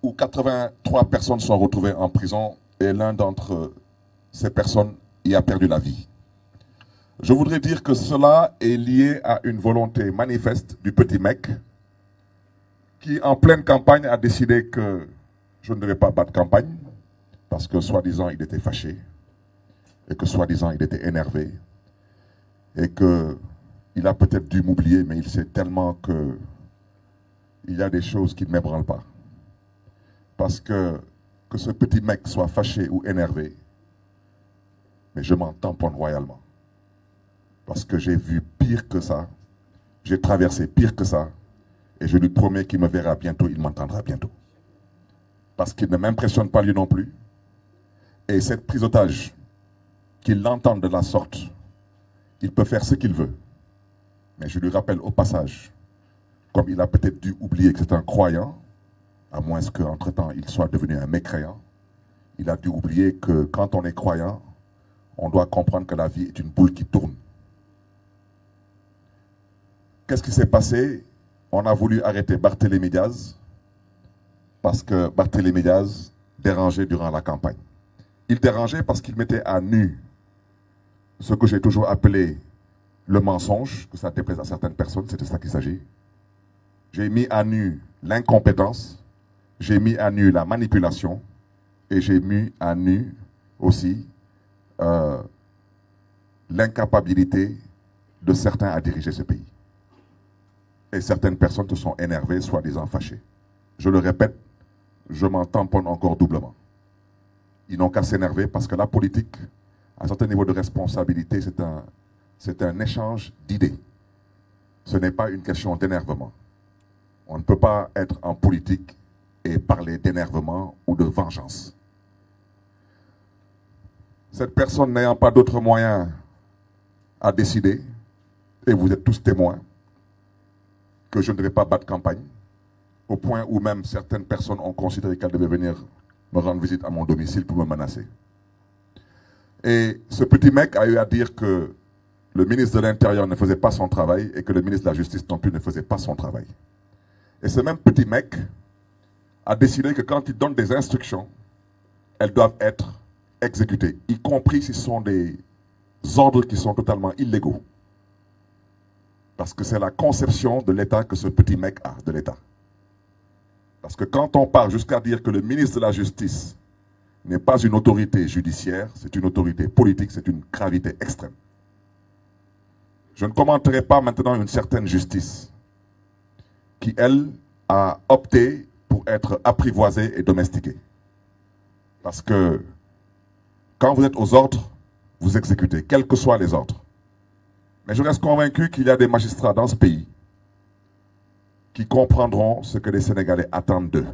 où 83 personnes sont retrouvées en prison et l'un d'entre ces personnes y a perdu la vie. Je voudrais dire que cela est lié à une volonté manifeste du petit mec qui, en pleine campagne, a décidé que je ne devais pas battre campagne parce que, soi-disant, il était fâché et que, soi-disant, il était énervé et qu'il a peut-être dû m'oublier, mais il sait tellement que il y a des choses qui ne m'ébranlent pas. Parce que ce petit mec soit fâché ou énervé, mais je m'en tamponne royalement. Parce que j'ai vu pire que ça, j'ai traversé pire que ça, et je lui promets qu'il me verra bientôt, il m'entendra bientôt. Parce qu'il ne m'impressionne pas lui non plus. Et cette prise d'otage, qu'il l'entende de la sorte, il peut faire ce qu'il veut. Mais je lui rappelle au passage, comme il a peut-être dû oublier que c'est un croyant, à moins qu'entre-temps il soit devenu un mécréant, il a dû oublier que quand on est croyant, on doit comprendre que la vie est une boule qui tourne. Qu'est-ce qui s'est passé? On a voulu arrêter Barthélémy Diaz parce que Barthélémy Diaz dérangeait durant la campagne. Il dérangeait parce qu'il mettait à nu ce que j'ai toujours appelé le mensonge, que ça déplaise à certaines personnes, c'était ça qu'il s'agit. J'ai mis à nu l'incompétence, j'ai mis à nu la manipulation et j'ai mis à nu aussi l'incapacité de certains à diriger ce pays. Et certaines personnes se sont énervées, soi-disant fâchées. Je le répète, je m'en tamponne encore doublement. Ils n'ont qu'à s'énerver parce que la politique, à un certain niveau de responsabilité, c'est un échange d'idées. Ce n'est pas une question d'énervement. On ne peut pas être en politique et parler d'énervement ou de vengeance. Cette personne n'ayant pas d'autres moyens à décider, et vous êtes tous témoins, que je ne devais pas battre campagne, au point où même certaines personnes ont considéré qu'elles devaient venir me rendre visite à mon domicile pour me menacer. Et ce petit mec a eu à dire que le ministre de l'Intérieur ne faisait pas son travail et que le ministre de la Justice non plus ne faisait pas son travail. Et ce même petit mec a décidé que quand il donne des instructions, elles doivent être exécutées, y compris si ce sont des ordres qui sont totalement illégaux. Parce que c'est la conception de l'État que ce petit mec a, de l'État. Parce que quand on part jusqu'à dire que le ministre de la Justice n'est pas une autorité judiciaire, c'est une autorité politique, c'est une gravité extrême. Je ne commenterai pas maintenant une certaine justice qui, elle, a opté pour être apprivoisée et domestiquée. Parce que quand vous êtes aux ordres, vous exécutez, quels que soient les ordres. Mais je reste convaincu qu'il y a des magistrats dans ce pays qui comprendront ce que les Sénégalais attendent d'eux.